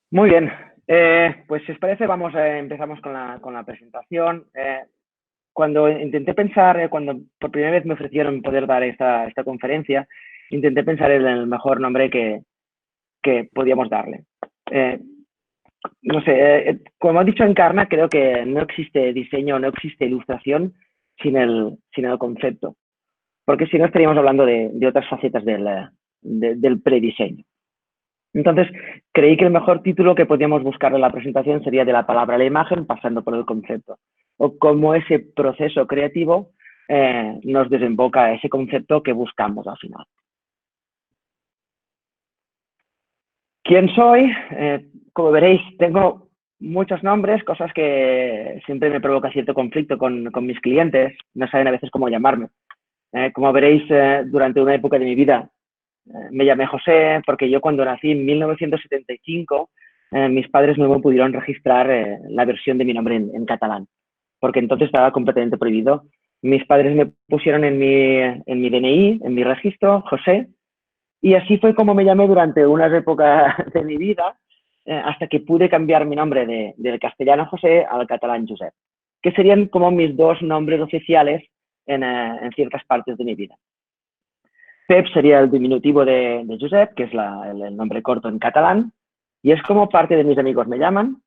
Muy bien, pues si os parece, empezamos con la presentación. Cuando intenté pensar, cuando por primera vez me ofrecieron poder dar esta conferencia, intenté pensar en el mejor nombre que podíamos darle. Eh, no sé, como ha dicho Encarna, creo que no existe diseño, no existe ilustración sin el concepto, porque si no estaríamos hablando de otras facetas del prediseño. Entonces, creí que el mejor título que podíamos buscar en la presentación sería de la palabra a la imagen pasando por el concepto, o cómo ese proceso creativo nos desemboca a ese concepto que buscamos al final. ¿Quién soy? Como veréis, tengo muchos nombres, cosas que siempre me provoca cierto conflicto con mis clientes, no saben a veces cómo llamarme. Como veréis, durante una época de mi vida me llamé José porque yo cuando nací en 1975, mis padres no me pudieron registrar la versión de mi nombre en catalán, porque entonces estaba completamente prohibido. Mis padres me pusieron en mi DNI, en mi registro, José, y así fue como me llamé durante unas épocas de mi vida, hasta que pude cambiar mi nombre del castellano José al catalán Josep, que serían como mis dos nombres oficiales en ciertas partes de mi vida. Pep sería el diminutivo de Josep, que es el nombre corto en catalán, y es como parte de mis amigos me llaman,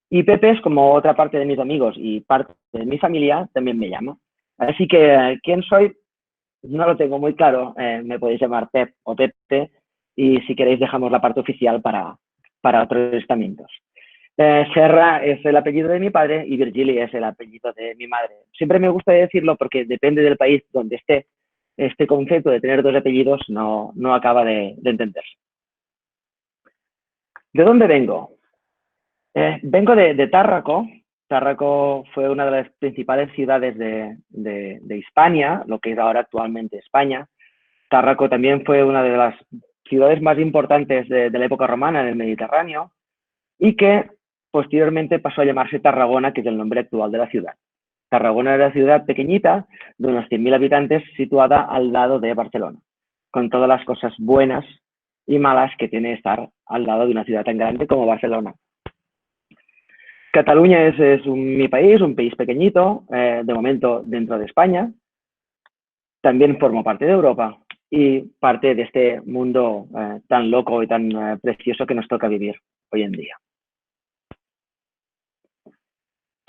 y Pepe es como otra parte de mis amigos y parte de mi familia también me llama. Así que, ¿quién soy? No lo tengo muy claro, me podéis llamar Pep o Pepe, y si queréis dejamos la parte oficial para otros estamentos. Serra es el apellido de mi padre y Virgili es el apellido de mi madre. Siempre me gusta decirlo porque depende del país donde esté, este concepto de tener dos apellidos no acaba de entenderse. ¿De dónde vengo? Vengo de Tárraco. Tárraco fue una de las principales ciudades de Hispania, lo que es ahora actualmente España. Tárraco también fue una de las ciudades más importantes de la época romana en el Mediterráneo y que posteriormente pasó a llamarse Tarragona, que es el nombre actual de la ciudad. Tarragona era una ciudad pequeñita de unos 100.000 habitantes situada al lado de Barcelona, con todas las cosas buenas y malas que tiene estar al lado de una ciudad tan grande como Barcelona. Cataluña mi país, un país pequeñito, de momento dentro de España. También formo parte de Europa y parte de este mundo tan loco y tan precioso que nos toca vivir hoy en día.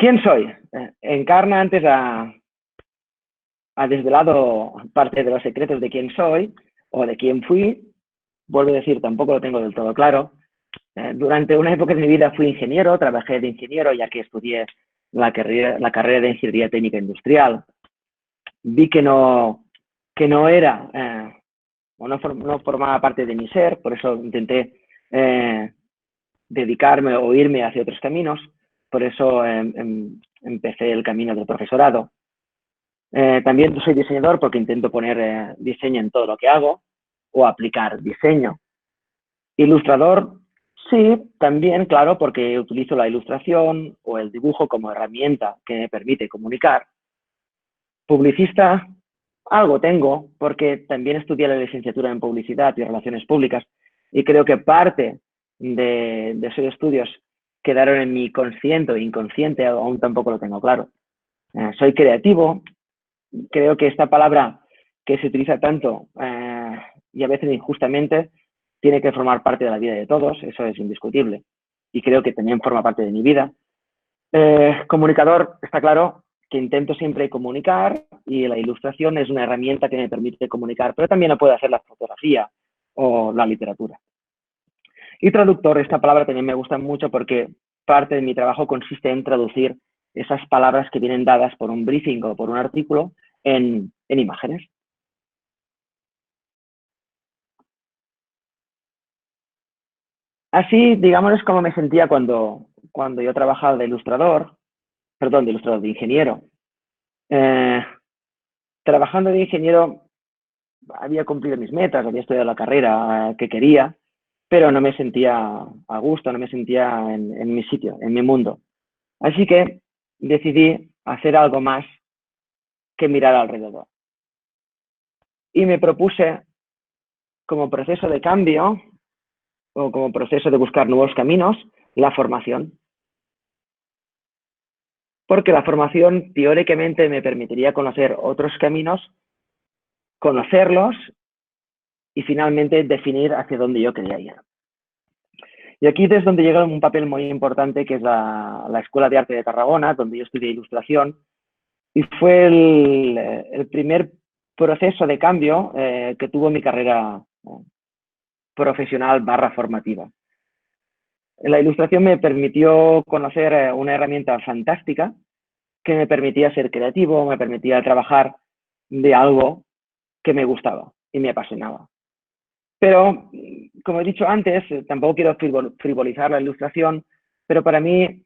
¿Quién soy? Encarna antes ha desvelado parte de los secretos de quién soy o de quién fui. Vuelvo a decir, tampoco lo tengo del todo claro. Durante una época de mi vida fui ingeniero, trabajé de ingeniero ya que estudié la carrera de Ingeniería Técnica Industrial. Vi que no era o no formaba parte de mi ser, por eso intenté dedicarme o irme hacia otros caminos, por eso empecé el camino del profesorado. También soy diseñador porque intento poner diseño en todo lo que hago o aplicar diseño. Ilustrador, sí, también, claro, porque utilizo la ilustración o el dibujo como herramienta que me permite comunicar. Publicista, algo tengo, porque también estudié la licenciatura en publicidad y relaciones públicas y creo que parte de esos estudios quedaron en mi consciente o inconsciente, aún tampoco lo tengo claro. Soy creativo, creo que esta palabra que se utiliza tanto y a veces injustamente tiene que formar parte de la vida de todos, eso es indiscutible y creo que también forma parte de mi vida. Comunicador, está claro que intento siempre comunicar y la ilustración es una herramienta que me permite comunicar, pero también lo puede hacer la fotografía o la literatura. Y traductor, esta palabra también me gusta mucho porque parte de mi trabajo consiste en traducir esas palabras que vienen dadas por un briefing o por un artículo en imágenes. Así, digamos, es como me sentía cuando yo trabajaba de ingeniero. Eh, Trabajando de ingeniero había cumplido mis metas, había estudiado la carrera que quería, pero no me sentía a gusto, no me sentía en mi sitio, en mi mundo. Así que decidí hacer algo más que mirar alrededor. Y me propuse, como proceso de cambio o como proceso de buscar nuevos caminos, la formación. Porque la formación teóricamente me permitiría conocer otros caminos, conocerlos y finalmente definir hacia dónde yo quería ir. Y aquí es donde llega un papel muy importante, que es la Escuela de Arte de Tarragona, donde yo estudié ilustración, y fue el primer proceso de cambio que tuvo mi carrera profesional / formativa. La ilustración me permitió conocer una herramienta fantástica que me permitía ser creativo, me permitía trabajar de algo que me gustaba y me apasionaba. Pero, como he dicho antes, tampoco quiero frivolizar la ilustración, pero para mí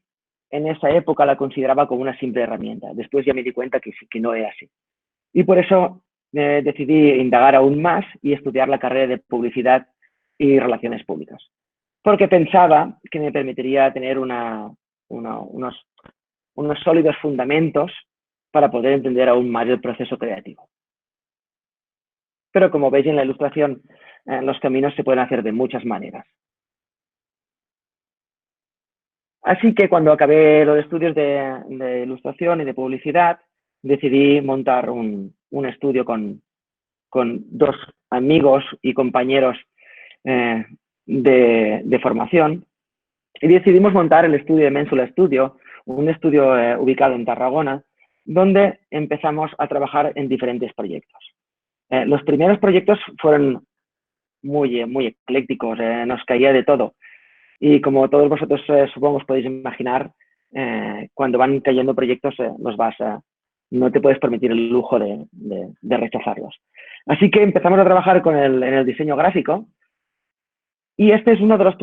en esa época la consideraba como una simple herramienta. Después ya me di cuenta que no era así. Y por eso decidí indagar aún más y estudiar la carrera de publicidad y relaciones públicas. Porque pensaba que me permitiría tener unos sólidos fundamentos para poder entender aún más el proceso creativo. Pero como veis en la ilustración, los caminos se pueden hacer de muchas maneras. Así que cuando acabé los estudios de ilustración y de publicidad, decidí montar un estudio con dos amigos y compañeros de formación, y decidimos montar el estudio de Mensula Studio, un estudio ubicado en Tarragona, donde empezamos a trabajar en diferentes proyectos. Los primeros proyectos fueron muy eclécticos, nos caía de todo. Y como todos vosotros supongo os podéis imaginar, cuando van cayendo proyectos no te puedes permitir el lujo de rechazarlos. Así que empezamos a trabajar en el diseño gráfico, y este es uno de los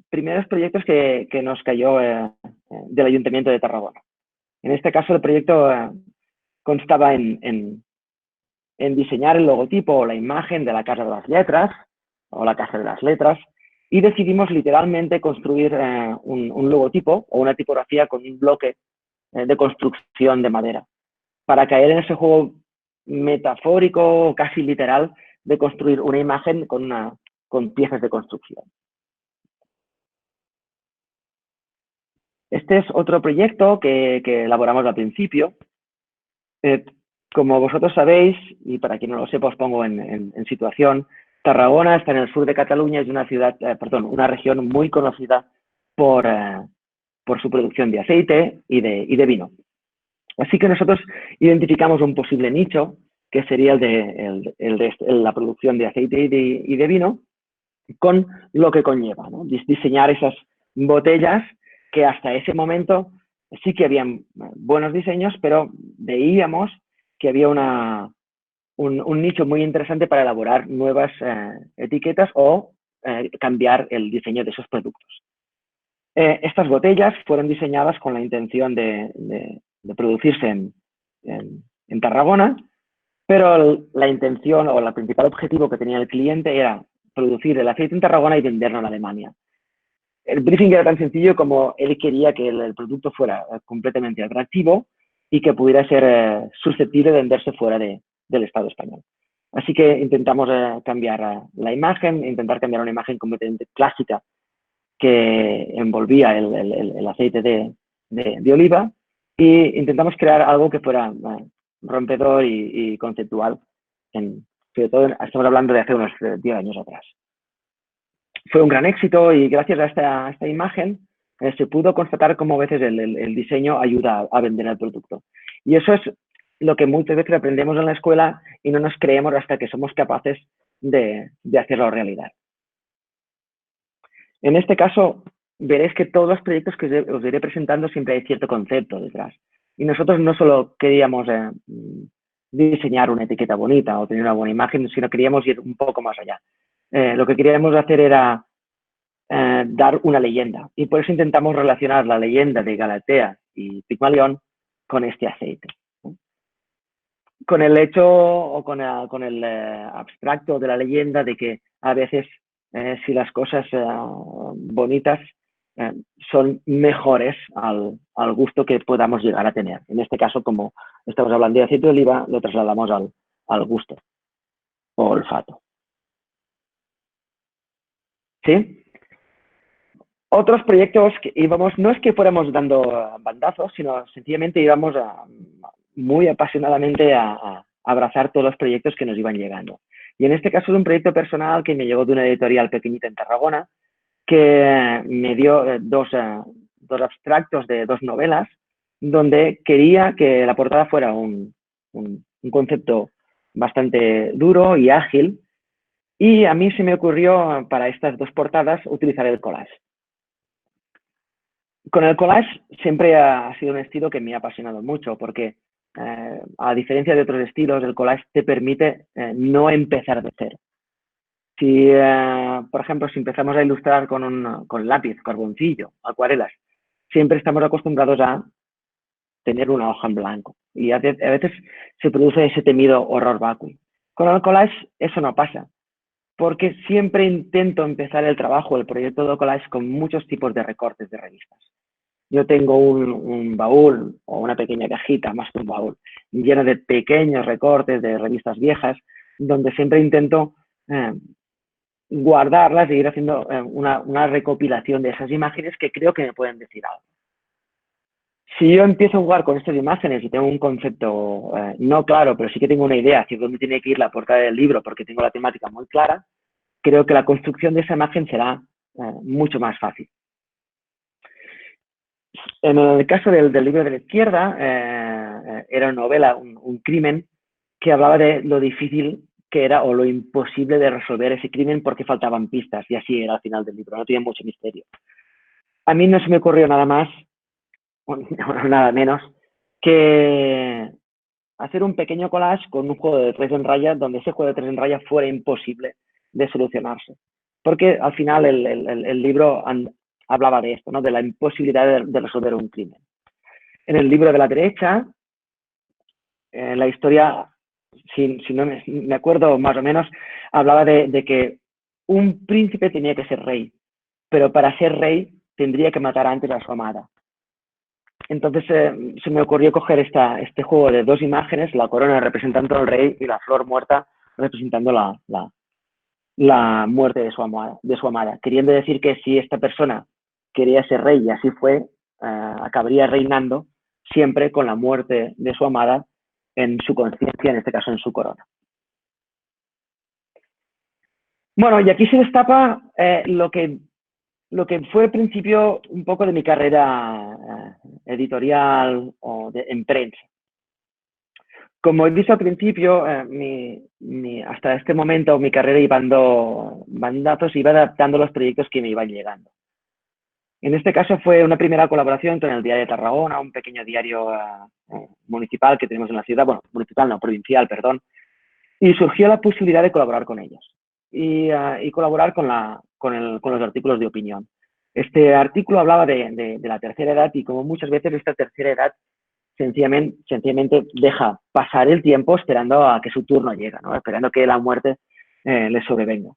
primeros proyectos que nos cayó del Ayuntamiento de Tarragona. En este caso el proyecto constaba en diseñar el logotipo o la imagen de la Casa de las Letras o la Casa de las Letras, y decidimos literalmente construir un logotipo o una tipografía con un bloque de construcción de madera, para caer en ese juego metafórico, casi literal, de construir una imagen con piezas de construcción. Este es otro proyecto que elaboramos al principio. Como vosotros sabéis, y para quien no lo sepa os pongo en situación, Tarragona está en el sur de Cataluña, es una ciudad, una región muy conocida por su producción de aceite y de vino. Así que nosotros identificamos un posible nicho, que sería el de la producción de aceite y de vino, con lo que conlleva, ¿no? Diseñar esas botellas que hasta ese momento sí que habían buenos diseños, pero veíamos que había un nicho muy interesante para elaborar nuevas etiquetas o cambiar el diseño de esos productos. Estas botellas fueron diseñadas con la intención de producirse en Tarragona, pero la intención o el principal objetivo que tenía el cliente era producir el aceite en Tarragona y venderlo en Alemania. El briefing era tan sencillo como él quería que el producto fuera completamente atractivo y que pudiera ser susceptible de venderse fuera del Estado español. Así que intentamos cambiar la imagen, intentar cambiar una imagen completamente clásica que envolvía el aceite de oliva, e intentamos crear algo que fuera rompedor y conceptual, sobre todo estamos hablando de hace unos 10 años atrás. Fue un gran éxito y gracias a esta imagen se pudo constatar cómo a veces el diseño ayuda a vender el producto. Y eso es lo que muchas veces aprendemos en la escuela y no nos creemos hasta que somos capaces de hacerlo realidad. En este caso, veréis que todos los proyectos que os iré presentando siempre hay cierto concepto detrás. Y nosotros no solo queríamos diseñar una etiqueta bonita o tener una buena imagen, sino queríamos ir un poco más allá. Lo que queríamos hacer era dar una leyenda, y por eso intentamos relacionar la leyenda de Galatea y Pigmalión con este aceite, ¿no? Con el hecho o con el abstracto de la leyenda de que a veces si las cosas bonitas son mejores al gusto que podamos llegar a tener. En este caso, como estamos hablando de aceite de oliva, lo trasladamos al gusto o olfato. ¿Sí? Otros proyectos que íbamos, no es que fuéramos dando bandazos, sino sencillamente íbamos muy apasionadamente a abrazar todos los proyectos que nos iban llegando. Y en este caso es un proyecto personal que me llegó de una editorial pequeñita en Tarragona, que me dio dos abstractos de dos novelas, donde quería que la portada fuera un concepto bastante duro y ágil, y a mí se me ocurrió para estas dos portadas utilizar el collage. Con el collage siempre ha sido un estilo que me ha apasionado mucho, porque a diferencia de otros estilos, el collage te permite no empezar de cero. Si, por ejemplo, si empezamos a ilustrar con lápiz, carboncillo, acuarelas, siempre estamos acostumbrados a tener una hoja en blanco y a veces se produce ese temido horror vacui. Con el collage eso no pasa, porque siempre intento empezar el trabajo, el proyecto de collage con muchos tipos de recortes de revistas. Yo tengo un baúl o una pequeña cajita, más que un baúl, lleno de pequeños recortes de revistas viejas, donde siempre intento guardarlas e ir haciendo una recopilación de esas imágenes que creo que me pueden decir algo. Si yo empiezo a jugar con estas imágenes y tengo un concepto no claro, pero sí que tengo una idea hacia dónde tiene que ir la portada del libro porque tengo la temática muy clara, creo que la construcción de esa imagen será mucho más fácil. En el caso del libro de la izquierda, era una novela, un crimen, que hablaba de lo difícil que era o lo imposible de resolver ese crimen porque faltaban pistas, y así era al final del libro, no tenía mucho misterio. A mí no se me ocurrió nada más, o nada menos, que hacer un pequeño collage con un juego de 3 en raya, donde ese juego de 3 en raya fuera imposible de solucionarse. Porque al final el libro hablaba de esto, ¿no? De la imposibilidad de resolver un crimen. En el libro de la derecha, la historia, si no me acuerdo más o menos, hablaba de que un príncipe tenía que ser rey, pero para ser rey tendría que matar antes a su amada. Entonces se me ocurrió coger este juego de dos imágenes, la corona representando al rey y la flor muerta representando la muerte de su amada, queriendo decir que si esta persona quería ser rey y así fue, acabaría reinando siempre con la muerte de su amada en su conciencia, en este caso en su corona. Bueno, y aquí se destapa lo que fue al principio un poco de mi carrera editorial o en prensa. Como he dicho al principio, hasta este momento mi carrera iba dando bandazos, iba adaptando los proyectos que me iban llegando. En este caso fue una primera colaboración con el Diario de Tarragona, un pequeño diario municipal que tenemos en la ciudad, bueno, municipal no, provincial, perdón, y surgió la posibilidad de colaborar con ellos y colaborar con los artículos de opinión. Este artículo hablaba de la tercera edad y como muchas veces esta tercera edad sencillamente deja pasar el tiempo esperando a que su turno llegue, ¿no? Esperando que la muerte le sobrevenga.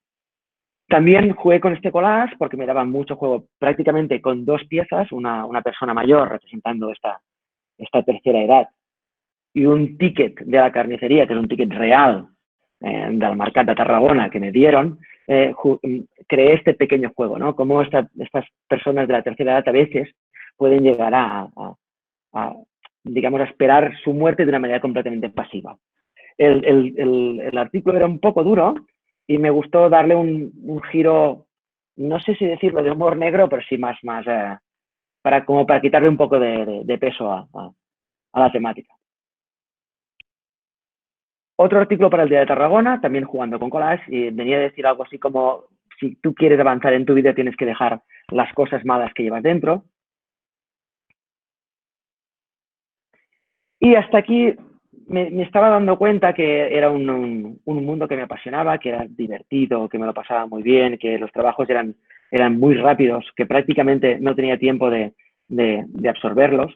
También jugué con este collage porque me daba mucho juego prácticamente con dos piezas, una persona mayor representando esta tercera edad y un ticket de la carnicería, que es un ticket real del Mercat de Tarragona que me dieron, creé este pequeño juego, ¿no? Cómo estas personas de la tercera edad a veces pueden llegar digamos, a esperar su muerte de una manera completamente pasiva. El artículo era un poco duro y me gustó darle un giro, no sé si decirlo de humor negro, pero sí más para quitarle un poco de peso a la temática. Otro artículo para el Día de Tarragona, también jugando con collage, y venía a decir algo así como, si tú quieres avanzar en tu vida tienes que dejar las cosas malas que llevas dentro. Y hasta aquí me estaba dando cuenta que era un mundo que me apasionaba, que era divertido, que me lo pasaba muy bien, que los trabajos eran muy rápidos, que prácticamente no tenía tiempo de absorberlos.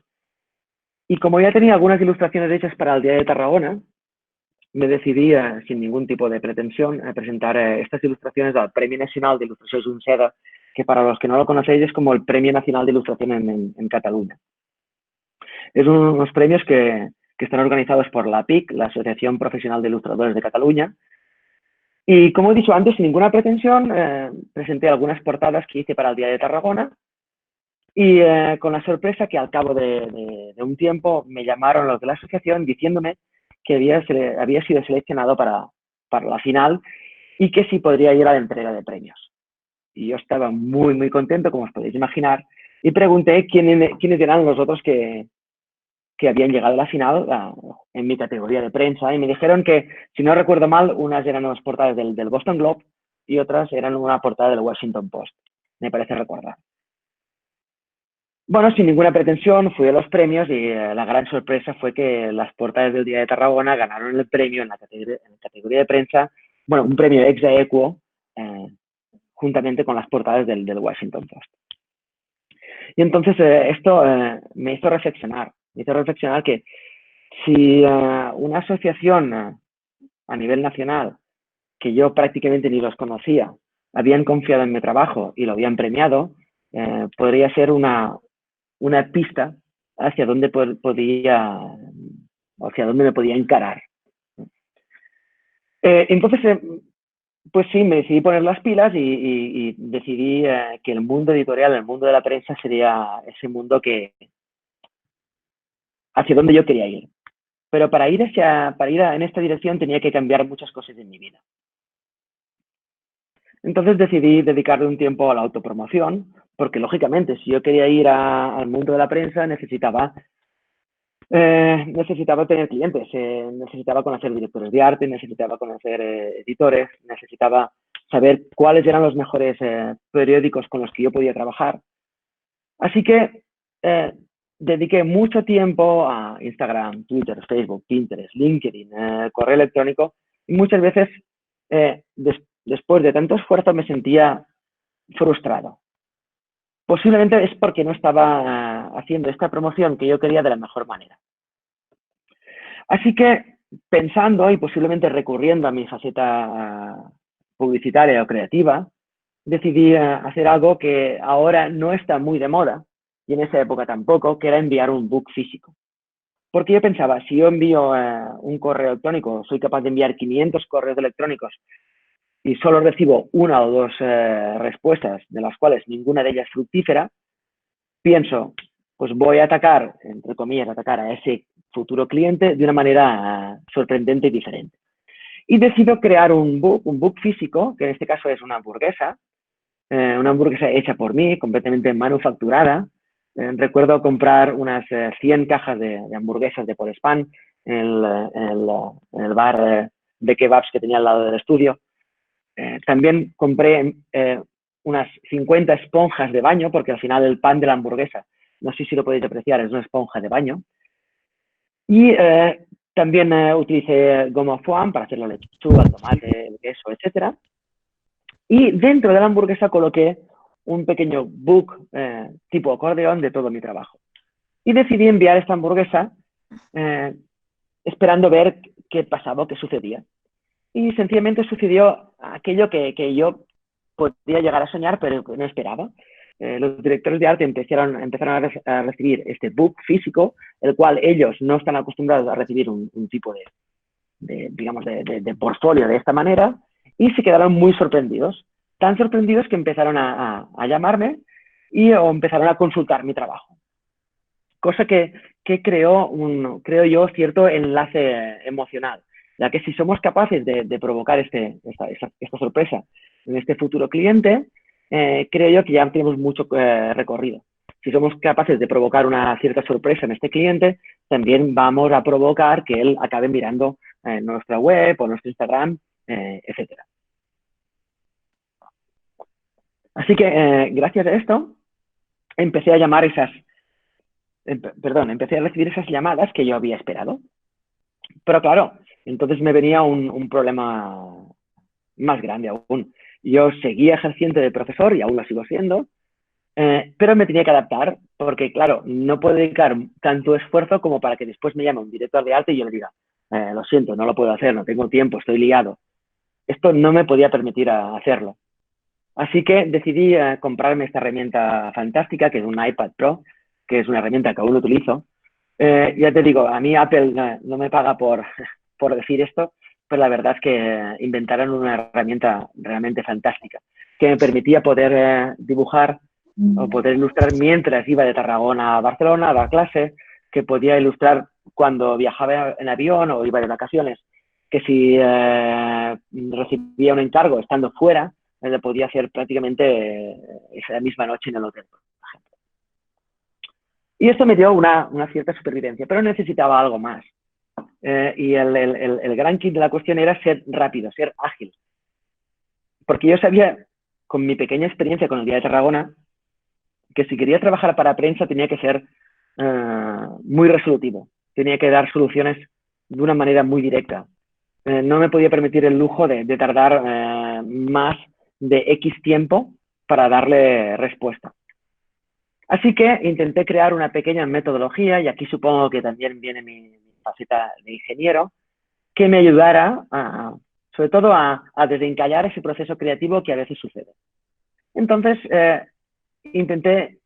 Y como ya tenía algunas ilustraciones hechas para el Día de Tarragona, me decidí, sin ningún tipo de pretensión, a presentar estas ilustraciones al Premio Nacional de Ilustració Junceda, que para los que no lo conocéis es como el Premio Nacional de Ilustración en Cataluña. Es unos premios que están organizados por la APIC, la Asociación Profesional de Ilustradores de Cataluña. Y como he dicho antes, sin ninguna pretensión, presenté algunas portadas que hice para el Día de Tarragona Y con la sorpresa que al cabo de un tiempo me llamaron los de la asociación diciéndome que había sido seleccionado para la final y que sí podría ir a la entrega de premios. Y yo estaba muy, muy contento, como os podéis imaginar, y pregunté quiénes eran los otros que habían llegado a la final en mi categoría de prensa, y me dijeron que, si no recuerdo mal, unas eran unas portadas del Boston Globe y otras eran una portada del Washington Post, me parece recordar. Bueno, sin ninguna pretensión, fui a los premios y la gran sorpresa fue que las portadas del Día de Tarragona ganaron el premio en la categoría de prensa, bueno, un premio ex aequo, juntamente con las portadas del Washington Post. Y entonces esto me hizo reflexionar que si una asociación a nivel nacional, que yo prácticamente ni los conocía, habían confiado en mi trabajo y lo habían premiado, podría ser una pista hacia dónde hacia dónde me podía encarar. Entonces, pues sí, me decidí poner las pilas y decidí que el mundo editorial, el mundo de la prensa sería ese mundo hacia donde yo quería ir. Pero para ir en esta dirección tenía que cambiar muchas cosas en mi vida. Entonces decidí dedicarle un tiempo a la autopromoción, porque lógicamente si yo quería ir al mundo de la prensa necesitaba tener clientes, necesitaba conocer directores de arte, necesitaba conocer editores, necesitaba saber cuáles eran los mejores periódicos con los que yo podía trabajar. Así que dediqué mucho tiempo a Instagram, Twitter, Facebook, Pinterest, LinkedIn, correo electrónico, y muchas veces después de tanto esfuerzo me sentía frustrado. Posiblemente es porque no estaba haciendo esta promoción que yo quería de la mejor manera. Así que, pensando y posiblemente recurriendo a mi faceta publicitaria o creativa, decidí hacer algo que ahora no está muy de moda, y en esa época tampoco, que era enviar un book físico. Porque yo pensaba, si yo envío un correo electrónico, soy capaz de enviar 500 correos electrónicos y solo recibo una o dos respuestas, de las cuales ninguna de ellas fructífera, pienso, pues voy a atacar, entre comillas, a ese futuro cliente de una manera sorprendente y diferente. Y decido crear un book físico, que en este caso es una hamburguesa hecha por mí, completamente manufacturada. Recuerdo comprar unas 100 cajas de hamburguesas de Podespán en el bar de kebabs que tenía al lado del estudio. También compré unas 50 esponjas de baño, porque al final el pan de la hamburguesa, no sé si lo podéis apreciar, es una esponja de baño. Y también utilicé goma foam para hacer la lechuga, el tomate, el queso, etc. Y dentro de la hamburguesa coloqué un pequeño book tipo acordeón de todo mi trabajo. Y decidí enviar esta hamburguesa esperando ver qué pasaba, qué sucedía. Y sencillamente sucedió aquello que yo podía llegar a soñar, pero que no esperaba. Los directores de arte empezaron a recibir este book físico, el cual ellos no están acostumbrados a recibir un tipo de portfolio de esta manera, y se quedaron muy sorprendidos. Tan sorprendidos que empezaron a llamarme o empezaron a consultar mi trabajo. Cosa que creo yo, cierto enlace emocional, ya que si somos capaces de provocar esta sorpresa en este futuro cliente, creo yo que ya tenemos mucho recorrido. Si somos capaces de provocar una cierta sorpresa en este cliente, también vamos a provocar que él acabe mirando nuestra web o nuestro Instagram, etc. Así que gracias a esto empecé a recibir esas llamadas que yo había esperado. Pero claro, entonces me venía un problema más grande aún. Yo seguía ejerciendo de profesor y aún lo sigo siendo, pero me tenía que adaptar porque, claro, no puedo dedicar tanto esfuerzo como para que después me llame un director de arte y yo le diga, lo siento, no lo puedo hacer, no tengo tiempo, estoy liado. Esto no me podía permitir hacerlo. Así que decidí comprarme esta herramienta fantástica, que es un iPad Pro, que es una herramienta que aún utilizo. Ya te digo, a mí Apple no me paga por decir esto, pero la verdad es que inventaron una herramienta realmente fantástica, que me permitía poder dibujar o poder ilustrar mientras iba de Tarragona a Barcelona a dar clase, que podía ilustrar cuando viajaba en avión o iba de vacaciones, que si recibía un encargo estando fuera, lo podía hacer prácticamente esa misma noche en el hotel, por ejemplo. Y esto me dio una cierta supervivencia, pero necesitaba algo más. Y el gran kit de la cuestión era ser rápido, ser ágil. Porque yo sabía, con mi pequeña experiencia con el Día de Tarragona, que si quería trabajar para prensa tenía que ser muy resolutivo. Tenía que dar soluciones de una manera muy directa. No me podía permitir el lujo de tardar más de X tiempo para darle respuesta. Así que intenté crear una pequeña metodología, y aquí supongo que también viene mi faceta de ingeniero, que me ayudara sobre todo a desencallar ese proceso creativo que a veces sucede. Entonces, intenté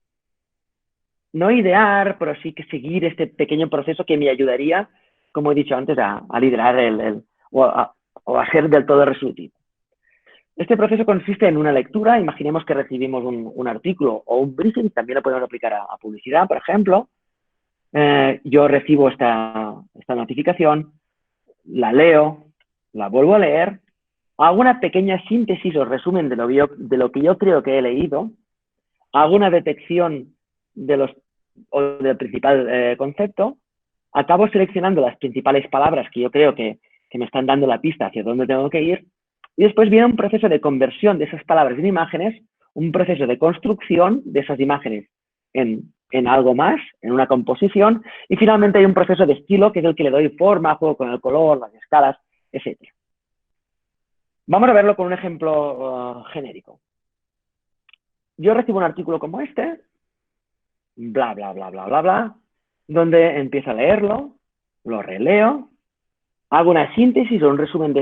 no idear, pero sí que seguir este pequeño proceso que me ayudaría, como he dicho antes, a liderar o a ser del todo resolutivo. Este proceso consiste en una lectura. Imaginemos que recibimos un artículo o un briefing, también lo podemos aplicar a publicidad, por ejemplo. Yo recibo esta notificación, la leo, la vuelvo a leer, hago una pequeña síntesis o resumen de lo que yo creo que he leído, hago una detección del principal concepto, acabo seleccionando las principales palabras que yo creo que me están dando la pista hacia dónde tengo que ir, y después viene un proceso de conversión de esas palabras en imágenes, un proceso de construcción de esas imágenes en algo más, en una composición, y finalmente hay un proceso de estilo que es el que le doy forma, juego con el color, las escalas, etc. Vamos a verlo con un ejemplo genérico. Yo recibo un artículo como este, bla, bla, bla, bla, bla, bla, donde empiezo a leerlo, lo releo, hago una síntesis o un resumen de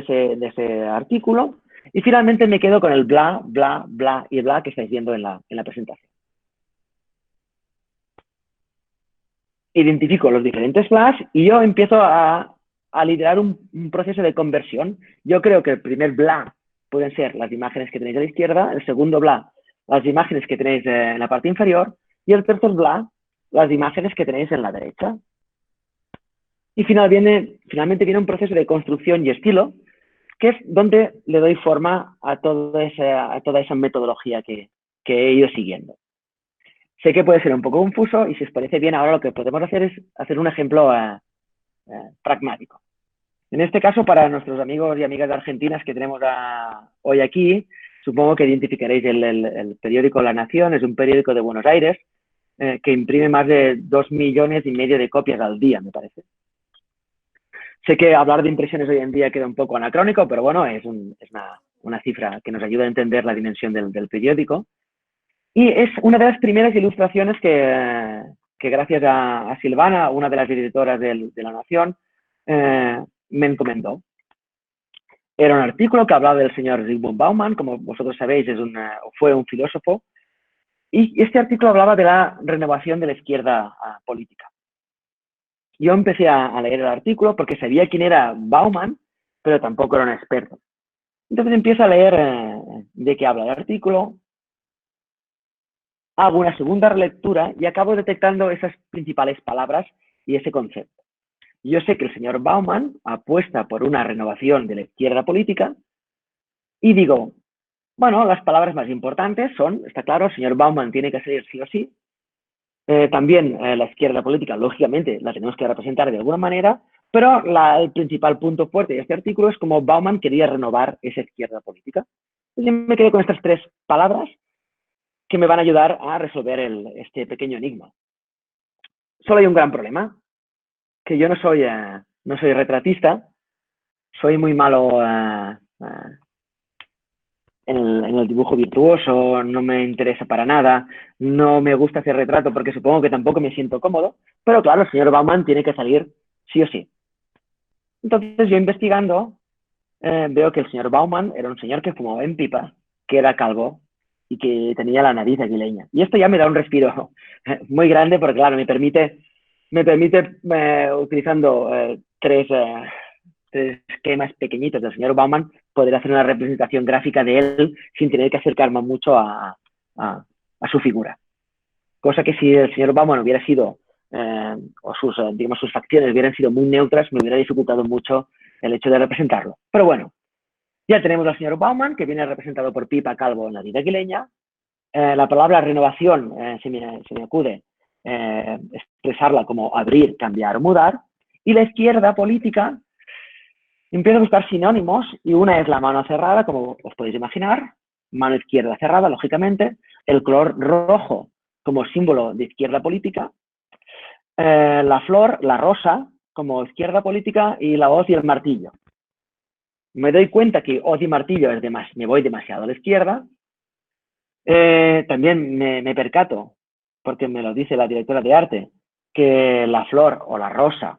ese artículo y finalmente me quedo con el bla, bla, bla y bla que estáis viendo en la presentación. Identifico los diferentes blas y yo empiezo a liderar un proceso de conversión. Yo creo que el primer bla pueden ser las imágenes que tenéis a la izquierda, el segundo bla, las imágenes que tenéis en la parte inferior, y el tercer bla, las imágenes que tenéis en la derecha. Y finalmente viene un proceso de construcción y estilo, que es donde le doy forma a toda esa metodología que he ido siguiendo. Sé que puede ser un poco confuso y si os parece bien, ahora lo que podemos hacer es hacer un ejemplo pragmático. En este caso, para nuestros amigos y amigas argentinas que tenemos hoy aquí, supongo que identificaréis el periódico La Nación. Es un periódico de Buenos Aires que imprime más de 2,5 millones de copias al día, me parece. Sé que hablar de impresiones hoy en día queda un poco anacrónico, pero bueno, es una cifra que nos ayuda a entender la dimensión del periódico. Y es una de las primeras ilustraciones que gracias a Silvana, una de las editoras de La Nación, me encomendó. Era un artículo que hablaba del señor Zygmunt Bauman, como vosotros sabéis, fue un filósofo, y este artículo hablaba de la renovación de la izquierda política. Yo empecé a leer el artículo porque sabía quién era Bauman, pero tampoco era un experto. Entonces empiezo a leer de qué habla el artículo, hago una segunda relectura y acabo detectando esas principales palabras y ese concepto. Yo sé que el señor Bauman apuesta por una renovación de la izquierda política y digo, bueno, las palabras más importantes son, está claro, el señor Bauman tiene que salir sí o sí. También la izquierda política, lógicamente, la tenemos que representar de alguna manera, pero el principal punto fuerte de este artículo es cómo Bauman quería renovar esa izquierda política. Entonces yo me quedo con estas tres palabras que me van a ayudar a resolver este pequeño enigma. Solo hay un gran problema, que yo no soy retratista, soy muy malo en el dibujo virtuoso, no me interesa para nada, no me gusta hacer retrato porque supongo que tampoco me siento cómodo, pero claro, el señor Bauman tiene que salir sí o sí. Entonces yo investigando veo que el señor Bauman era un señor que fumaba en pipa, que era calvo y que tenía la nariz aguileña. Y esto ya me da un respiro muy grande porque claro, me permite utilizando tres esquemas pequeñitos del señor Bauman, poder hacer una representación gráfica de él sin tener que acercarme mucho a a su figura. Cosa que si el señor Bauman hubiera sido, o sus, digamos, sus facciones hubieran sido muy neutras, me hubiera dificultado mucho el hecho de representarlo. Pero bueno, ya tenemos al señor Bauman, que viene representado por Pipa Calvo en la vida aguileña. La palabra renovación se me acude expresarla como abrir, cambiar o mudar. Y la izquierda política empieza a buscar sinónimos y una es la mano cerrada, como os podéis imaginar, mano izquierda cerrada, lógicamente, el color rojo como símbolo de izquierda política, la flor, la rosa, como izquierda política y la hoz y el martillo. Me doy cuenta que hoz y martillo es me voy demasiado a la izquierda. También me percato, porque me lo dice la directora de arte, que la flor o la rosa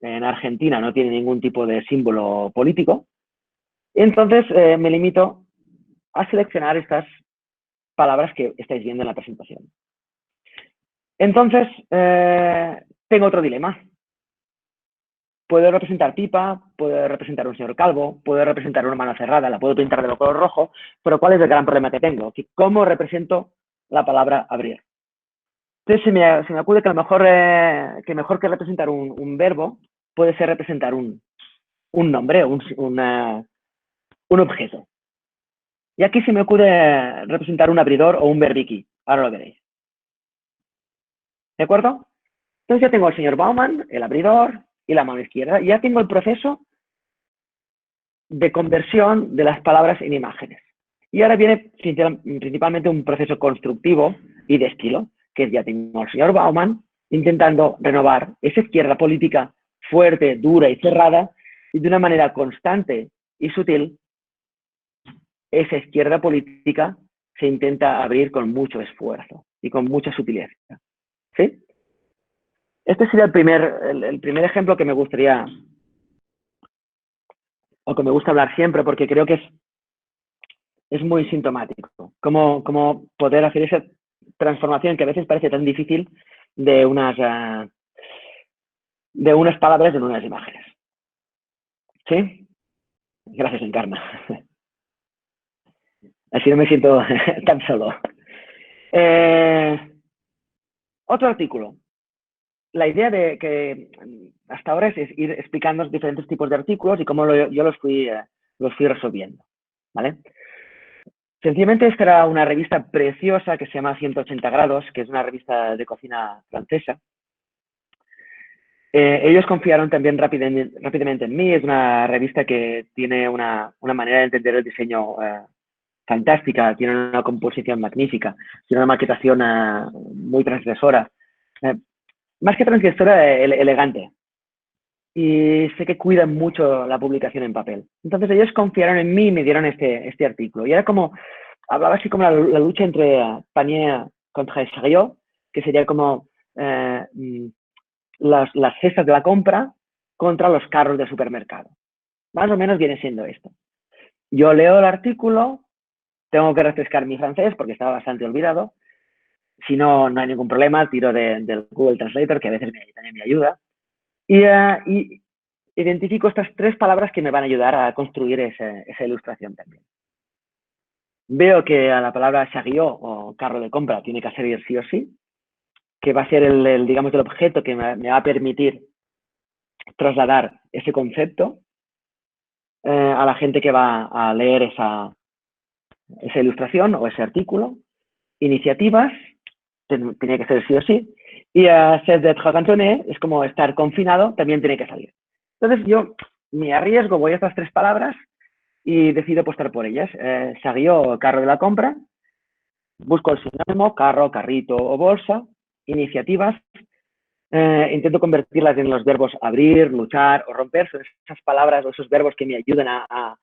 en Argentina no tiene ningún tipo de símbolo político. Entonces me limito a seleccionar estas palabras que estáis viendo en la presentación. Entonces, tengo otro dilema. Puedo representar Pipa, puedo representar un señor calvo, puedo representar una mano cerrada, la puedo pintar de color rojo, pero ¿cuál es el gran problema que tengo? ¿Cómo represento la palabra abrir? Entonces se me acude que a lo mejor mejor que representar un verbo puede ser representar un nombre, un objeto. Y aquí se me ocurre representar un abridor o un verbiqui. Ahora lo veréis. ¿De acuerdo? Entonces ya tengo al señor Bauman, el abridor y la mano izquierda. Y ya tengo el proceso de conversión de las palabras en imágenes. Y ahora viene principalmente un proceso constructivo y de estilo, que ya tengo al señor Bauman intentando renovar esa izquierda política fuerte, dura y cerrada, y de una manera constante y sutil, esa izquierda política se intenta abrir con mucho esfuerzo y con mucha sutileza. ¿Sí? Este sería el primer ejemplo que me gustaría, o que me gusta hablar siempre, porque creo que es muy sintomático. Cómo poder hacer esa transformación que a veces parece tan difícil de unas palabras en unas imágenes. ¿Sí? Gracias, Encarna. Así no me siento tan solo. Otro artículo. La idea de que hasta ahora es ir explicando los diferentes tipos de artículos y cómo yo los fui resolviendo. ¿Vale? Sencillamente esta era una revista preciosa que se llama 180 grados, que es una revista de cocina francesa. Ellos confiaron también rápidamente en mí. Es una revista que tiene una manera de entender el diseño fantástica, tiene una composición magnífica, tiene una maquetación muy transgresora. Más que transgresora, elegante. Y sé que cuidan mucho la publicación en papel. Entonces ellos confiaron en mí y me dieron este artículo. Y era como, hablaba así como la lucha entre panier contra chariot, que sería como las cestas de la compra contra los carros de supermercado. Más o menos viene siendo esto. Yo leo el artículo, tengo que refrescar mi francés porque estaba bastante olvidado. Si no, no hay ningún problema, tiro del Google Translator, que a veces también me ayuda. Y identifico estas tres palabras que me van a ayudar a construir esa ilustración también. Veo que a la palabra chariot o carro de compra tiene que salir sí o sí, que va a ser digamos, el objeto que me va a permitir trasladar ese concepto a la gente que va a leer esa ilustración o ese artículo. Iniciativas, tenía que ser sí o sí. Y ser d'être cantonné es como estar confinado, también tiene que salir. Entonces yo me arriesgo, voy a estas tres palabras y decido apostar por ellas. Chariot, carro de la compra. Busco el sinónimo, carro, carrito o bolsa. Iniciativas. Intento convertirlas en los verbos abrir, luchar o romper. Son esas palabras o esos verbos que me ayudan a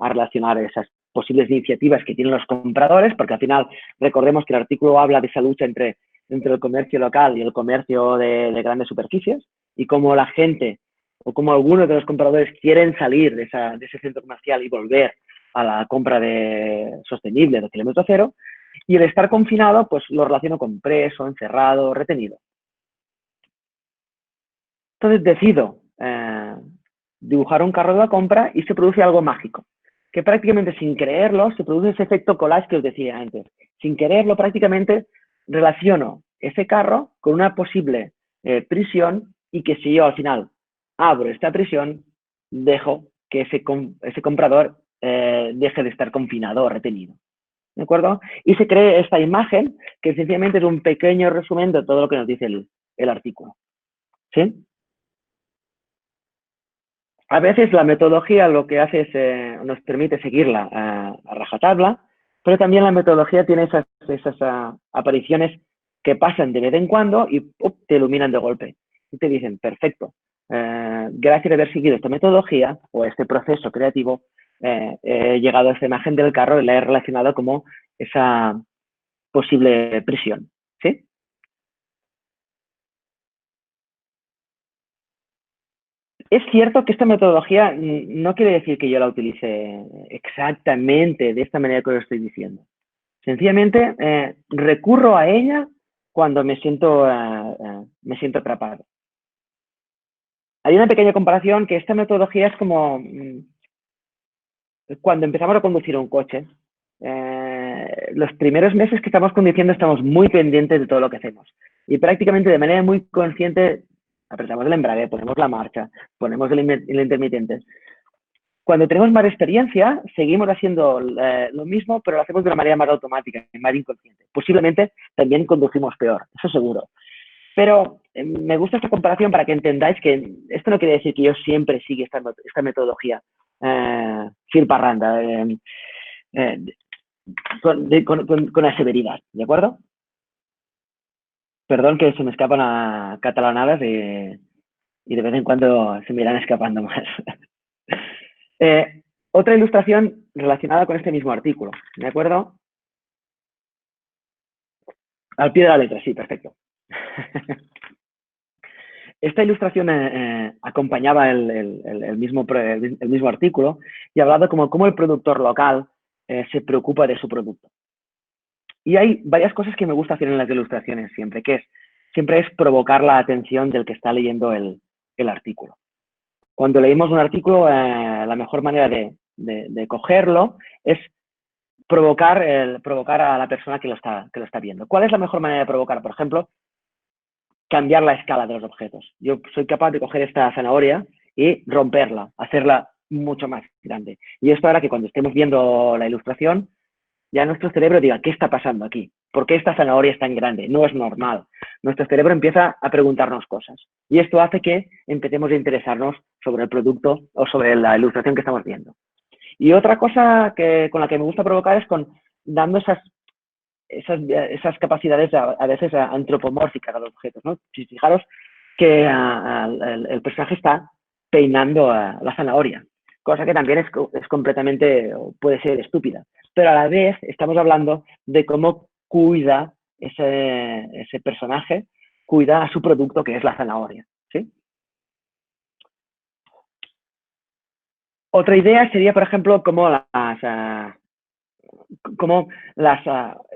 relacionar esas posibles iniciativas que tienen los compradores, porque al final recordemos que el artículo habla de esa lucha entre el comercio local y el comercio de grandes superficies y cómo la gente o cómo algunos de los compradores quieren salir de ese centro comercial y volver a la compra sostenible de kilómetro cero. Y el estar confinado, pues lo relaciono con preso, encerrado, retenido. Entonces decido dibujar un carro de la compra y se produce algo mágico. que prácticamente sin creerlo se produce ese efecto collage que os decía antes. Sin quererlo, prácticamente relaciono ese carro con una posible prisión y que si yo al final abro esta prisión, dejo que ese comprador deje de estar confinado o retenido. ¿De acuerdo? Y se cree esta imagen que sencillamente es un pequeño resumen de todo lo que nos dice el artículo. ¿Sí? A veces la metodología lo que hace es, nos permite seguirla a rajatabla, pero también la metodología tiene esas apariciones que pasan de vez en cuando y te iluminan de golpe. Y te dicen, perfecto, gracias a haber seguido esta metodología o este proceso creativo, he llegado a esta imagen del carro y la he relacionado como esa posible prisión. ¿Sí? Es cierto que esta metodología no quiere decir que yo la utilice exactamente de esta manera que lo estoy diciendo. Sencillamente recurro a ella cuando me siento atrapado. Hay una pequeña comparación que esta metodología es como cuando empezamos a conducir un coche. Los primeros meses que estamos conduciendo estamos muy pendientes de todo lo que hacemos. Y prácticamente de manera muy consciente apretamos el embrague, ponemos la marcha, ponemos el intermitente. Cuando tenemos más experiencia, seguimos haciendo lo mismo, pero lo hacemos de una manera más automática, más inconsciente. Posiblemente también conducimos peor, eso seguro. Pero me gusta esta comparación para que entendáis que esto no quiere decir que yo siempre siga esta metodología fil parranda, con la severidad, ¿de acuerdo? Perdón que se me escapan a catalanadas y de vez en cuando se me irán escapando más. Otra ilustración relacionada con este mismo artículo, ¿de acuerdo? Al pie de la letra, sí, perfecto. Esta ilustración acompañaba el mismo artículo y hablaba como cómo el productor local se preocupa de su producto. Y hay varias cosas que me gusta hacer en las ilustraciones siempre, siempre es provocar la atención del que está leyendo el artículo. Cuando leímos un artículo, la mejor manera de cogerlo es provocar a la persona que lo está viendo. ¿Cuál es la mejor manera de provocar? Por ejemplo, cambiar la escala de los objetos. Yo soy capaz de coger esta zanahoria y romperla, hacerla mucho más grande. Y esto hará que cuando estemos viendo la ilustración, ya nuestro cerebro diga, ¿qué está pasando aquí? ¿Por qué esta zanahoria es tan grande? No es normal. Nuestro cerebro empieza a preguntarnos cosas. Y esto hace que empecemos a interesarnos sobre el producto o sobre la ilustración que estamos viendo. Y otra cosa con la que me gusta provocar es dando esas capacidades a veces antropomórficas a los objetos, ¿no? Si fijaros que el personaje está peinando a la zanahoria, cosa que también es completamente, puede ser estúpida, pero a la vez estamos hablando de cómo cuida ese personaje, cuida a su producto que es la zanahoria, ¿sí? Otra idea sería, por ejemplo, el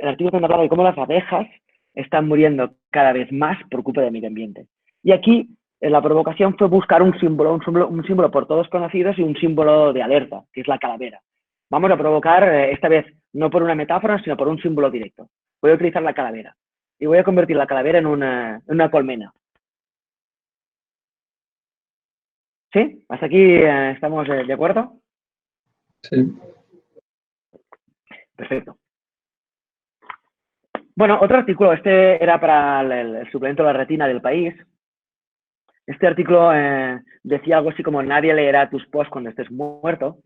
artículo nos habla de cómo las abejas están muriendo cada vez más por culpa del medio ambiente. Y aquí la provocación fue buscar un símbolo por todos conocidos y un símbolo de alerta, que es la calavera. Vamos a provocar, esta vez, no por una metáfora, sino por un símbolo directo. Voy a utilizar la calavera. Y voy a convertir la calavera en una colmena. ¿Sí? ¿Hasta aquí estamos de acuerdo? Sí. Perfecto. Bueno, otro artículo, este era para el suplemento de la retina del país. Este artículo decía algo así como nadie leerá tus posts cuando estés muerto.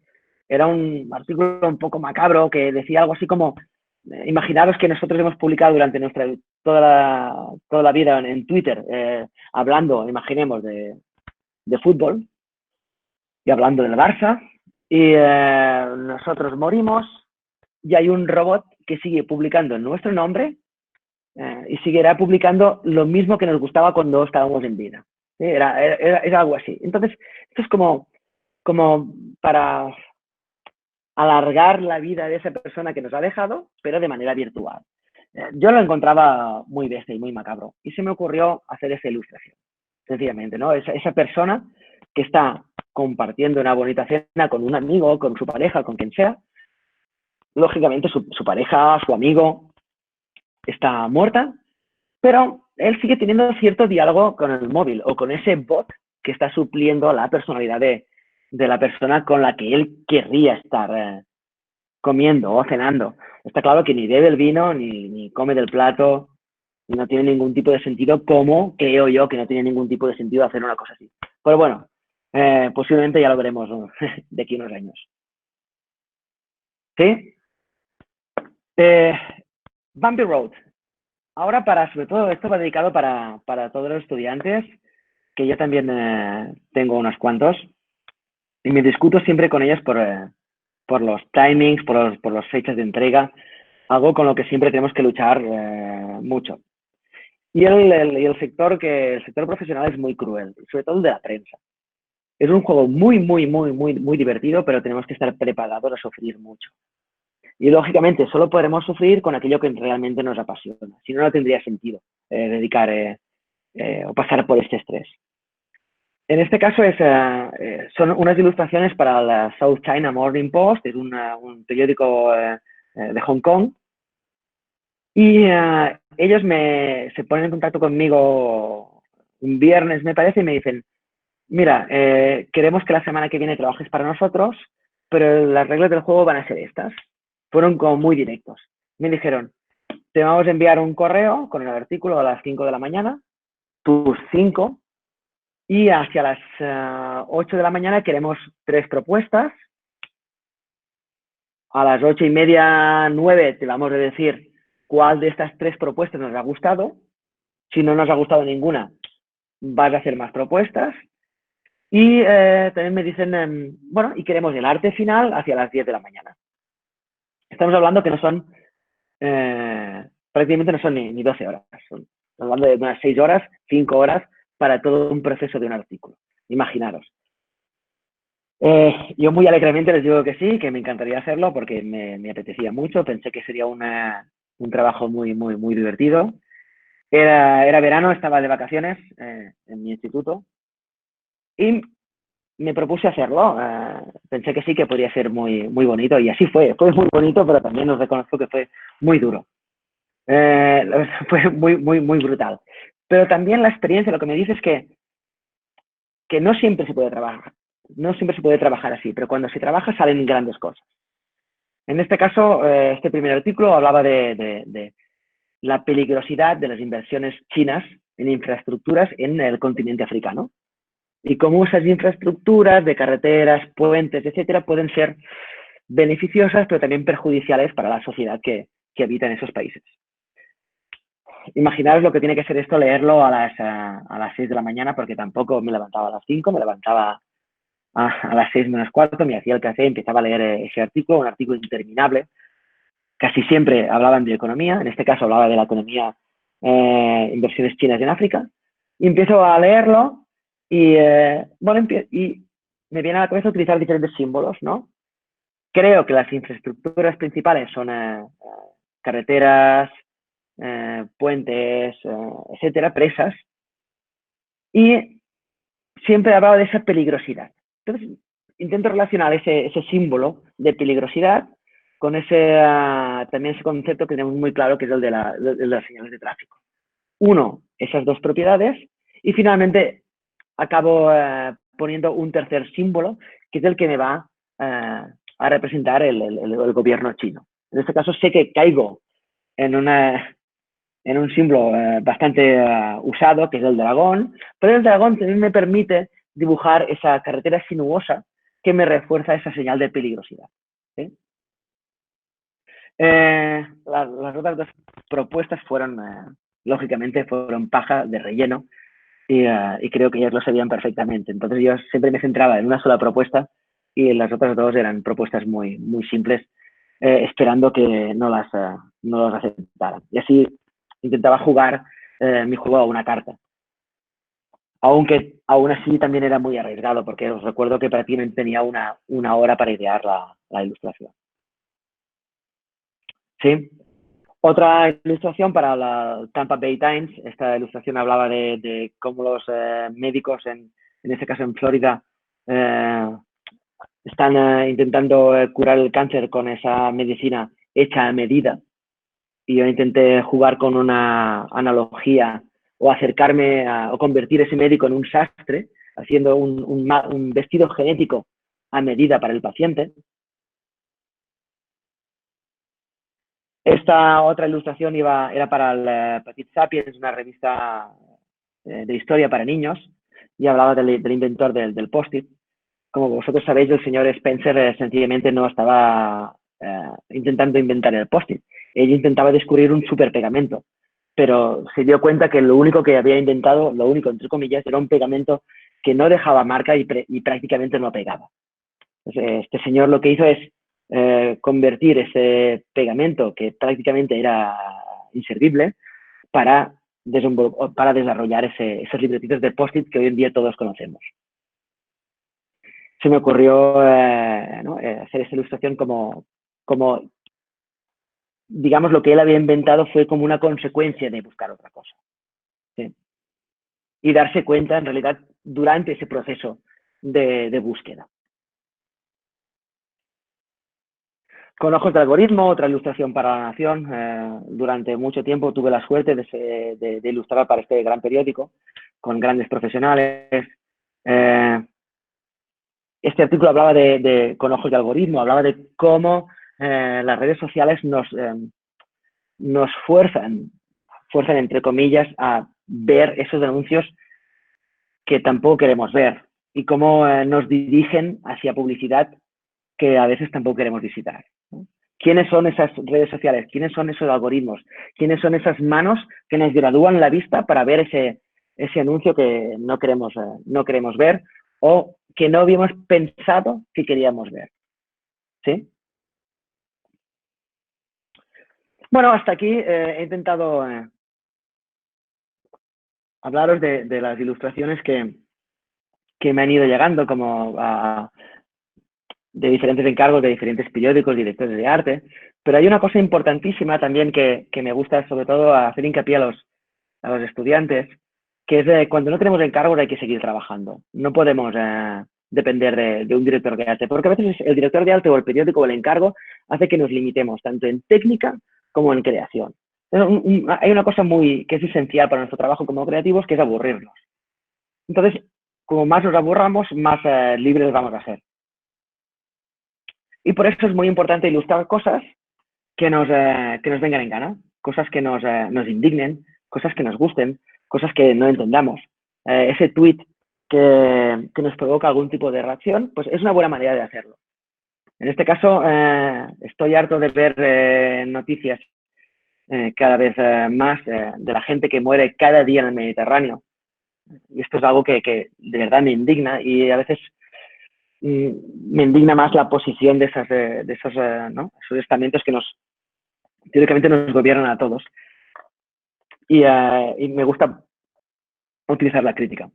Era un artículo un poco macabro que decía algo así como imaginaros que nosotros hemos publicado durante toda la vida en Twitter hablando, imaginemos, de fútbol y hablando del Barça y nosotros morimos y hay un robot que sigue publicando en nuestro nombre y seguirá publicando lo mismo que nos gustaba cuando estábamos en vida. ¿Sí? Era algo así. Entonces, esto es como para alargar la vida de esa persona que nos ha dejado, pero de manera virtual. Yo lo encontraba muy bestia y muy macabro y se me ocurrió hacer esa ilustración, sencillamente, ¿no? Esa persona que está compartiendo una bonita cena con un amigo, con su pareja, con quien sea. Lógicamente su pareja, su amigo, está muerta, pero él sigue teniendo cierto diálogo con el móvil o con ese bot que está supliendo la personalidad de la persona con la que él querría estar comiendo o cenando. Está claro que ni bebe el vino, ni come del plato, no tiene ningún tipo de sentido, como creo yo que no tiene ningún tipo de sentido hacer una cosa así. Pero bueno, posiblemente ya lo veremos, ¿no? De aquí a unos años. ¿Sí? Eh, Bumpy Road. Ahora, sobre todo, esto va dedicado para todos los estudiantes, que yo también tengo unos cuantos, y me discuto siempre con ellos por los timings, por las fechas de entrega, algo con lo que siempre tenemos que luchar mucho. Y el sector profesional es muy cruel, sobre todo el de la prensa. Es un juego muy divertido, pero tenemos que estar preparados a sufrir mucho. Y lógicamente solo podremos sufrir con aquello que realmente nos apasiona. Si no, no tendría sentido dedicar o pasar por este estrés. En este caso son unas ilustraciones para la South China Morning Post, es un periódico de Hong Kong, y ellos se ponen en contacto conmigo un viernes, me parece, y me dicen, mira, queremos que la semana que viene trabajes para nosotros, pero las reglas del juego van a ser estas. Fueron como muy directos. Me dijeron, te vamos a enviar un correo con el artículo a las 5 de la mañana, tus 5, y hacia las 8 de la mañana queremos 3 propuestas. A las 8:30, 9 te vamos a decir cuál de estas 3 propuestas nos ha gustado. Si no nos ha gustado ninguna, vas a hacer más propuestas. Y también me dicen, bueno, y queremos el arte final hacia las 10 de la mañana. Estamos hablando que no son, prácticamente no son ni 12 horas. Estamos hablando de unas 6 horas, 5 horas para todo un proceso de un artículo. Imaginaros. Yo muy alegremente les digo que sí, que me encantaría hacerlo porque me apetecía mucho. Pensé que sería un trabajo muy divertido. Era verano, estaba de vacaciones en mi instituto y me propuse hacerlo. Pensé que sí, que podría ser muy bonito y así fue. Fue muy bonito, pero también os reconozco que fue muy duro. Fue muy brutal. Pero también la experiencia, lo que me dice es que no siempre se puede trabajar. No siempre se puede trabajar así, pero cuando se trabaja salen grandes cosas. En este caso, este primer artículo hablaba de la peligrosidad de las inversiones chinas en infraestructuras en el continente africano y cómo esas infraestructuras de carreteras, puentes, etcétera, pueden ser beneficiosas, pero también perjudiciales para la sociedad que habita en esos países. Imaginaros lo que tiene que ser esto, leerlo a las 6 de la mañana, porque tampoco me levantaba a las 5, me levantaba a las 6 menos cuarto, me hacía el café, empezaba a leer ese artículo, un artículo interminable. Casi siempre hablaban de economía, en este caso hablaba de la economía, inversiones chinas en África, y empiezo a leerlo y, bueno, y me viene a la cabeza utilizar diferentes símbolos, ¿no? Creo que las infraestructuras principales son carreteras, puentes, etcétera, presas, y siempre hablaba de esa peligrosidad. Entonces, intento relacionar ese símbolo de peligrosidad con también ese concepto que tenemos muy claro, que es el de las señales de tráfico. Uno, esas dos propiedades, y finalmente acabo poniendo un tercer símbolo, que es el que me va a representar el gobierno chino. En este caso sé que caigo en un símbolo bastante usado, que es el dragón, pero el dragón también me permite dibujar esa carretera sinuosa que me refuerza esa señal de peligrosidad. ¿Sí? Las otras dos propuestas lógicamente, fueron paja de relleno y creo que ellos lo sabían perfectamente. Entonces yo siempre me centraba en una sola propuesta y las otras dos eran propuestas muy simples, esperando que no las aceptaran. Y así intentaba jugar mi juego a una carta. Aunque aún así también era muy arriesgado, porque os recuerdo que prácticamente tenía una hora para idear la ilustración. ¿Sí? Otra ilustración para la Tampa Bay Times. Esta ilustración hablaba de cómo los médicos, en este caso en Florida, eh, están intentando curar el cáncer con esa medicina hecha a medida. Y yo intenté jugar con una analogía o acercarme o convertir ese médico en un sastre, haciendo un vestido genético a medida para el paciente. Esta otra ilustración era para el Petit Sapiens, una revista de historia para niños, y hablaba del inventor del post-it. Como vosotros sabéis, el señor Spencer sencillamente no estaba intentando inventar el post-it. Él intentaba descubrir un superpegamento, pero se dio cuenta que lo único que había inventado, lo único entre comillas, era un pegamento que no dejaba marca y prácticamente no pegaba. Entonces, este señor lo que hizo es convertir ese pegamento, que prácticamente era inservible, para desarrollar esos libretitos de post-it que hoy en día todos conocemos. Se me ocurrió ¿no? hacer esta ilustración como, digamos, lo que él había inventado fue como una consecuencia de buscar otra cosa. ¿Sí? Y darse cuenta, en realidad, durante ese proceso de búsqueda. Con ojos de algoritmo, otra ilustración para La Nación. Durante mucho tiempo tuve la suerte de ilustrar para este gran periódico, con grandes profesionales. Este artículo hablaba con ojos de algoritmo, hablaba de cómo las redes sociales nos fuerzan, entre comillas, a ver esos anuncios que tampoco queremos ver y cómo nos dirigen hacia publicidad que a veces tampoco queremos visitar, ¿no? ¿Quiénes son esas redes sociales? ¿Quiénes son esos algoritmos? ¿Quiénes son esas manos que nos gradúan la vista para ver ese anuncio que no queremos ver o que no habíamos pensado que queríamos ver? ¿Sí? Bueno, hasta aquí he intentado hablaros de las ilustraciones que me han ido llegando como de diferentes encargos de diferentes periódicos, directores de arte, pero hay una cosa importantísima también que me gusta sobre todo hacer hincapié a los estudiantes, que es cuando no tenemos encargos hay que seguir trabajando. No podemos depender de un director de arte, porque a veces el director de arte o el periódico o el encargo hace que nos limitemos tanto en técnica como en creación. Hay una cosa que es esencial para nuestro trabajo como creativos, que es aburrirnos. Entonces, como más nos aburramos, más libres vamos a ser. Y por eso es muy importante ilustrar cosas que nos vengan en gana, cosas que nos indignen, cosas que nos gusten, cosas que no entendamos. Ese tweet que nos provoca algún tipo de reacción, pues es una buena manera de hacerlo. En este caso, estoy harto de ver noticias cada vez más de la gente que muere cada día en el Mediterráneo. Y esto es algo que de verdad me indigna y a veces me indigna más la posición de esos estamentos que teóricamente nos gobiernan a todos. Y me gusta utilizar la crítica.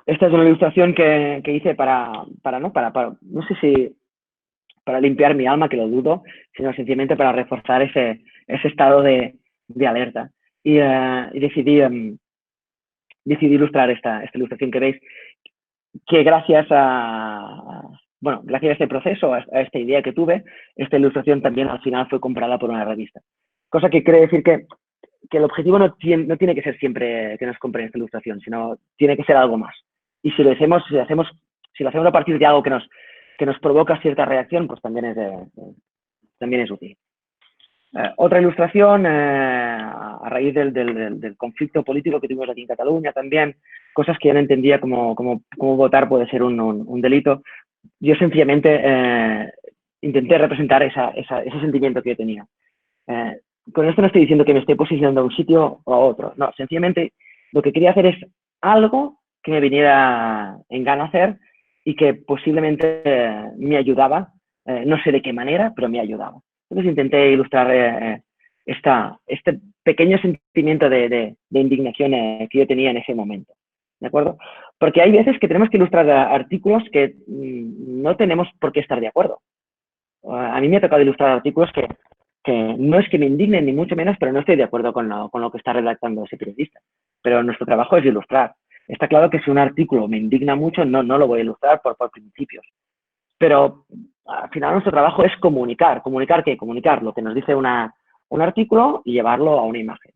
Esta es una ilustración que hice no sé si para limpiar mi alma, que lo dudo, sino sencillamente para reforzar ese estado de alerta. Y decidí ilustrar esta ilustración que veis, que gracias a este proceso, a esta idea que tuve, esta ilustración también al final fue comprada por una revista. Cosa que quiere decir que el objetivo no tiene que ser siempre que nos compren esta ilustración, sino tiene que ser algo más. Y si lo hacemos a partir de algo que nos provoca cierta reacción, pues también es útil. Otra ilustración, a raíz del conflicto político que tuvimos aquí en Cataluña también, cosas que yo no entendía cómo votar puede ser un delito. Yo sencillamente intenté representar ese sentimiento que yo tenía. Con esto no estoy diciendo que me esté posicionando a un sitio o a otro, no, sencillamente lo que quería hacer es algo que me viniera en gana hacer y que posiblemente me ayudaba, no sé de qué manera, pero me ayudaba. Entonces intenté ilustrar este pequeño sentimiento de indignación que yo tenía en ese momento, ¿de acuerdo? Porque hay veces que tenemos que ilustrar artículos que no tenemos por qué estar de acuerdo. A mí me ha tocado ilustrar artículos que no es que me indignen ni mucho menos, pero no estoy de acuerdo con lo que está redactando ese periodista. Pero nuestro trabajo es ilustrar. Está claro que si un artículo me indigna mucho, no lo voy a ilustrar por principios. Pero al final nuestro trabajo es comunicar. ¿Comunicar qué? Comunicar lo que nos dice un artículo y llevarlo a una imagen.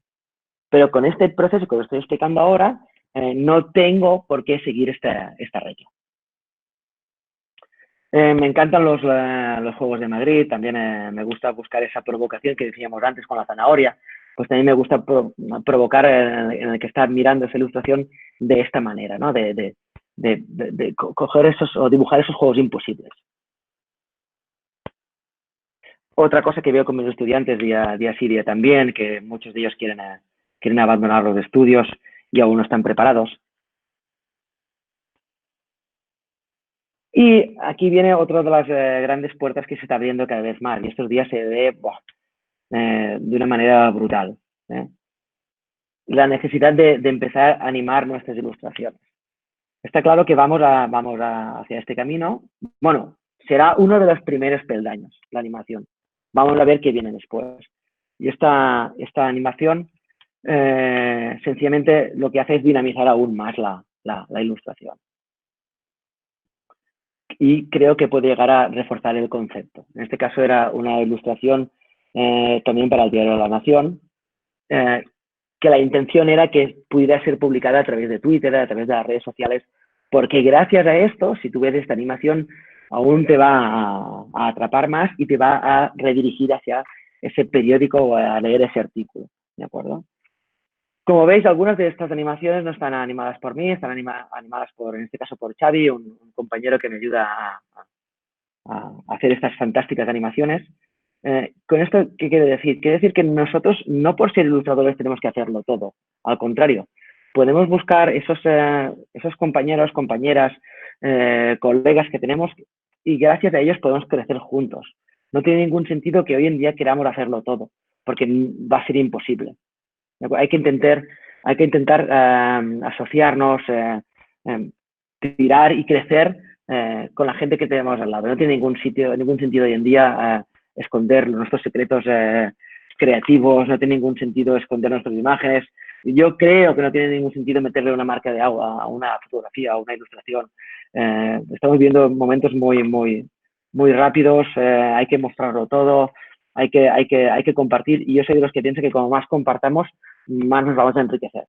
Pero con este proceso que os estoy explicando ahora, no tengo por qué seguir esta regla. Me encantan los Juegos de Madrid, también me gusta buscar esa provocación que decíamos antes con la zanahoria, pues también me gusta provocar en el que está mirando esa ilustración de esta manera, ¿no? De coger esos o dibujar esos juegos imposibles. Otra cosa que veo con mis estudiantes día sí, día también, que muchos de ellos quieren abandonar los estudios y aún no están preparados. Y aquí viene otra de las grandes puertas que se está abriendo cada vez más, y estos días se ve de una manera brutal. La necesidad de empezar a animar nuestras ilustraciones. Está claro que hacia este camino. Bueno, será uno de los primeros peldaños, la animación. Vamos a ver qué viene después. Y esta animación sencillamente lo que hace es dinamizar aún más la ilustración. Y creo que puede llegar a reforzar el concepto. En este caso era una ilustración también para el Diario de la Nación, que la intención era que pudiera ser publicada a través de Twitter, a través de las redes sociales, porque gracias a esto, si tú ves esta animación, aún te va a atrapar más y te va a redirigir hacia ese periódico o a leer ese artículo, ¿de acuerdo? Como veis, algunas de estas animaciones no están animadas por mí, están animadas en este caso, por Xavi, un compañero que me ayuda a hacer estas fantásticas animaciones. Con esto, ¿qué quiere decir? Quiere decir que nosotros, no por ser ilustradores, tenemos que hacerlo todo. Al contrario, podemos buscar esos compañeros, compañeras, colegas que tenemos y gracias a ellos podemos crecer juntos. No tiene ningún sentido que hoy en día queramos hacerlo todo, porque va a ser imposible. Hay que intentar asociarnos, tirar y crecer con la gente que tenemos al lado. No tiene ningún sentido hoy en día esconder nuestros secretos creativos, no tiene ningún sentido esconder nuestras imágenes. Yo creo que no tiene ningún sentido meterle una marca de agua a una fotografía, a una ilustración. Estamos viendo momentos muy rápidos, hay que mostrarlo todo, hay que compartir, y yo soy de los que pienso que como más compartamos, más nos vamos a enriquecer.